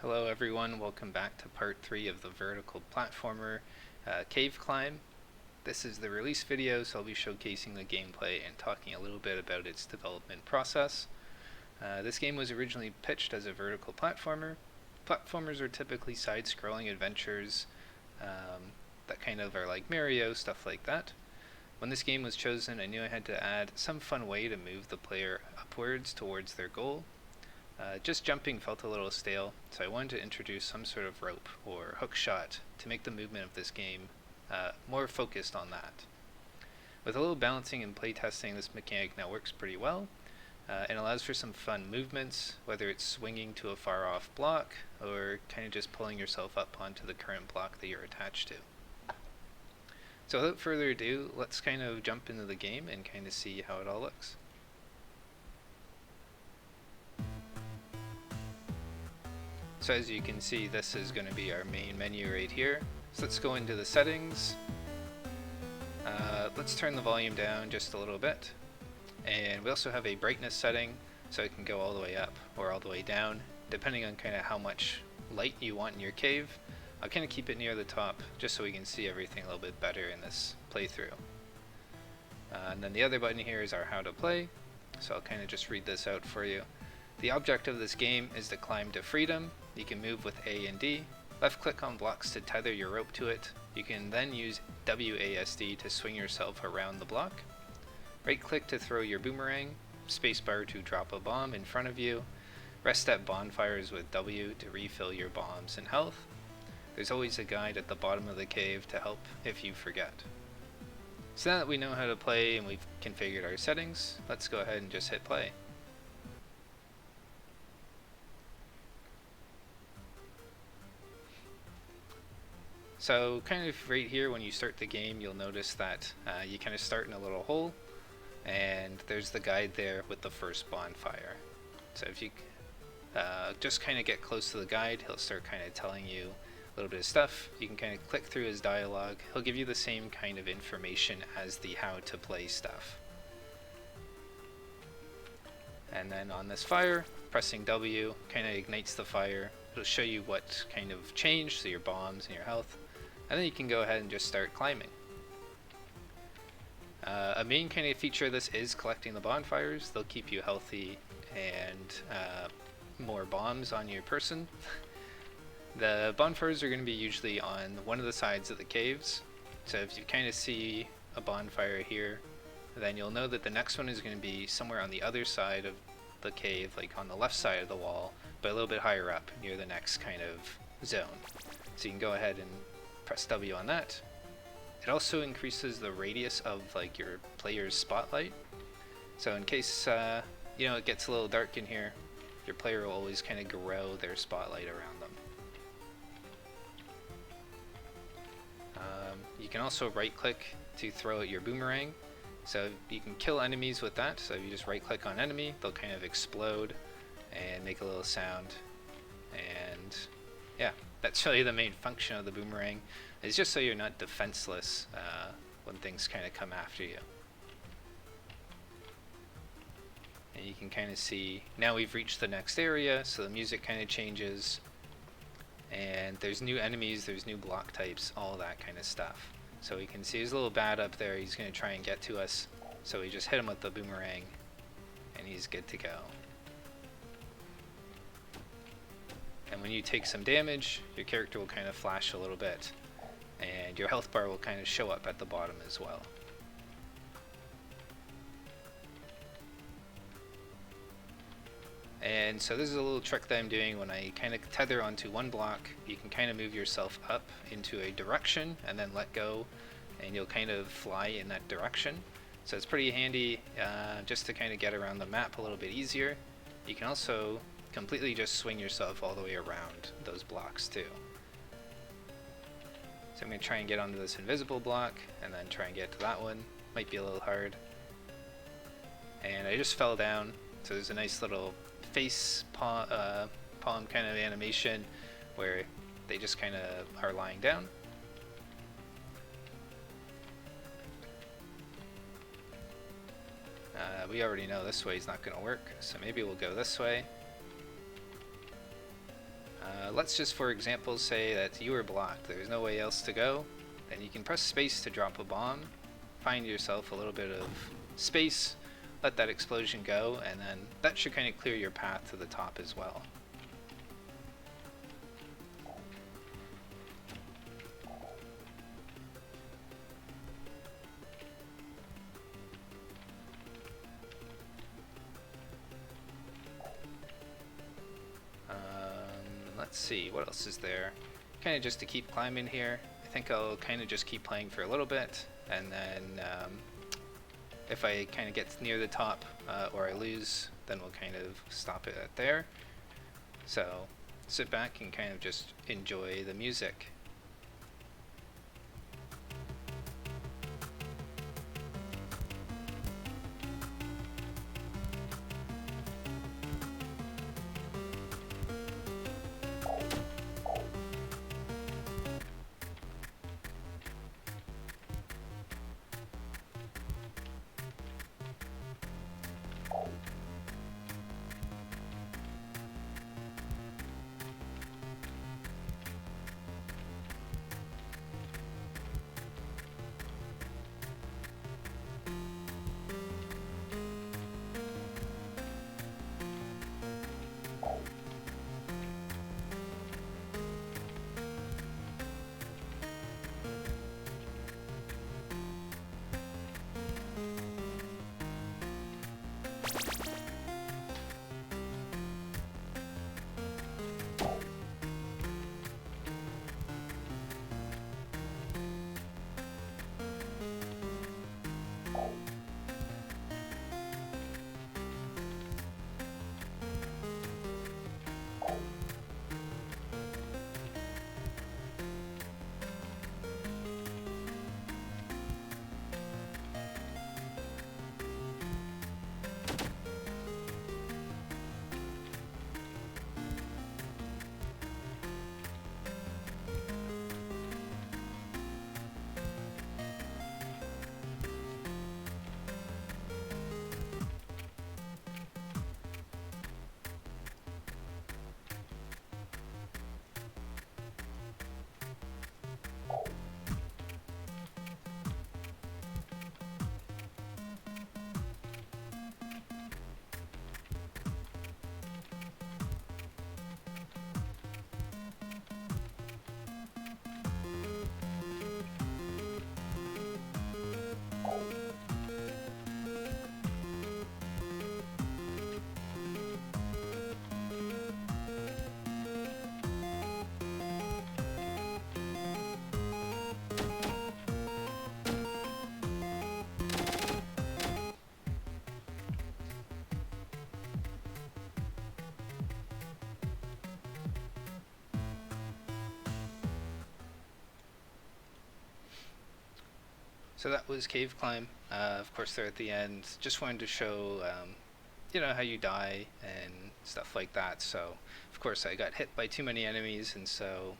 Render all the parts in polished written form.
Hello everyone, welcome back to part 3 of the vertical platformer cave climb. This is the release video, so I'll be showcasing the gameplay and talking a little bit about its development process. This game was originally pitched as a vertical platformer. Platformers are typically side-scrolling adventures that kind of are like Mario, stuff like that. When this game was chosen, I knew I had to add some fun way to move the player upwards towards their goal. Just jumping felt a little stale, so I wanted to introduce some sort of rope or hook shot to make the movement of this game more focused on that. With a little balancing and playtesting, this mechanic now works pretty well and allows for some fun movements, whether it's swinging to a far off block or kind of just pulling yourself up onto the current block that you're attached to. So without further ado, let's kind of jump into the game and kind of see how it all looks. So as you can see, this is going to be our main menu right here. So let's go into the settings. Let's turn the volume down just a little bit. And we also have a brightness setting, so it can go all the way up or all the way down, depending on kind of how much light you want in your cave. I'll kind of keep it near the top, just so we can see everything a little bit better in this playthrough. And then the other button here is our how to play, so I'll kind of just read this out for you. The object of this game is to climb to freedom. You can move with A and D. Left click on blocks to tether your rope to it. You can then use WASD to swing yourself around the block. Right click to throw your boomerang. Spacebar to drop a bomb in front of you. Rest at bonfires with W to refill your bombs and health. There's always a guide at the bottom of the cave to help if you forget. So now that we know how to play and we've configured our settings, let's go ahead and just hit play. So kind of right here when you start the game, you'll notice that you kind of start in a little hole, and there's the guide there with the first bonfire. So if you just kind of get close to the guide, he'll start kind of telling you a little bit of stuff. You can kind of click through his dialogue. He'll give you the same kind of information as the how to play stuff. And then on this fire, pressing W kind of ignites the fire. It'll show you what kind of changed, so your bombs and your health. And then you can go ahead and just start climbing. A main kind of feature of this is collecting the bonfires. They'll keep you healthy and more bombs on your person. The bonfires are going to be usually on one of the sides of the caves. So if you kind of see a bonfire here, then you'll know that the next one is going to be somewhere on the other side of the cave, like on the left side of the wall, but a little bit higher up near the next kind of zone. So you can go ahead and press W on that. It also increases the radius of like your player's spotlight. So in case it gets a little dark in here, your player will always kind of grow their spotlight around them. You can also right click to throw out your boomerang. So you can kill enemies with that. So if you just right click on enemy, they'll kind of explode and make a little sound. And yeah, that's really the main function of the boomerang. It's just so you're not defenseless when things kind of come after you. And you can kind of see, now we've reached the next area, so the music kind of changes. And there's new enemies, there's new block types, all that kind of stuff. So we can see there's a little bat up there, he's going to try and get to us. So we just hit him with the boomerang, and he's good to go. And when you take some damage, your character will kind of flash a little bit, and your health bar will kind of show up at the bottom as well. And so this is a little trick that I'm doing. When I kind of tether onto one block, you can kind of move yourself up into a direction and then let go, and you'll kind of fly in that direction. So it's pretty handy just to kind of get around the map a little bit easier. You can also completely just swing yourself all the way around those blocks too. So I'm going to try and get onto this invisible block and then try and get to that one. Might be a little hard. And I just fell down, so there's a nice little face palm kind of animation where they just kind of are lying down. We already know this way is not going to work, so maybe we'll go this way. Let's just, for example, say that you were blocked. There's no way else to go. Then you can press space to drop a bomb, find yourself a little bit of space, let that explosion go, and then that should kind of clear your path to the top as well. Let's see, what else is there? Kind of just to keep climbing here. I think I'll kind of just keep playing for a little bit, and then if I kind of get near the top or I lose, then we'll kind of stop it at there. So sit back and kind of just enjoy the music. So that was Cave Climb. Of course, there at the end, just wanted to show, how you die and stuff like that. So, of course, I got hit by too many enemies, and so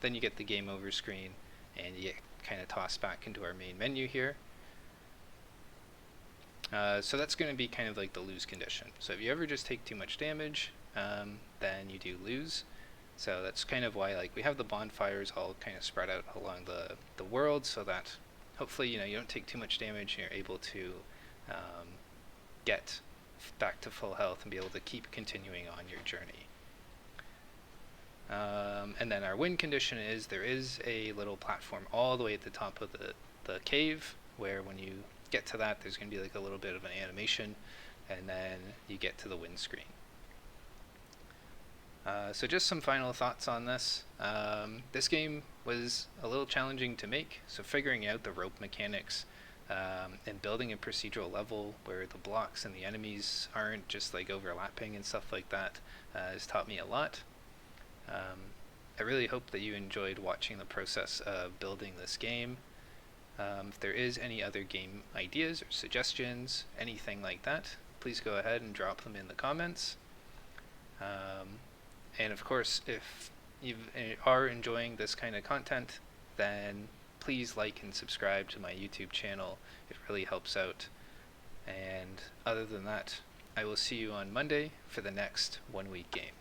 then you get the game over screen, and you get kind of tossed back into our main menu here. So that's going to be kind of like the lose condition. So if you ever just take too much damage, then you do lose. So that's kind of why we have the bonfires all kind of spread out along the world, so that hopefully you don't take too much damage and you're able to get back to full health and be able to keep continuing on your journey. And then our win condition is there is a little platform all the way at the top of the cave, where when you get to that, there's going to be a little bit of an animation, and then you get to the win screen. So just some final thoughts on this. This game was a little challenging to make, so figuring out the rope mechanics and building a procedural level where the blocks and the enemies aren't just overlapping and stuff like that has taught me a lot. I really hope that you enjoyed watching the process of building this game. If there is any other game ideas or suggestions, anything like that, please go ahead and drop them in the comments. And of course, if you are enjoying this kind of content, then please like and subscribe to my YouTube channel. It really helps out. And other than that, I will see you on Monday for the next 1 week game.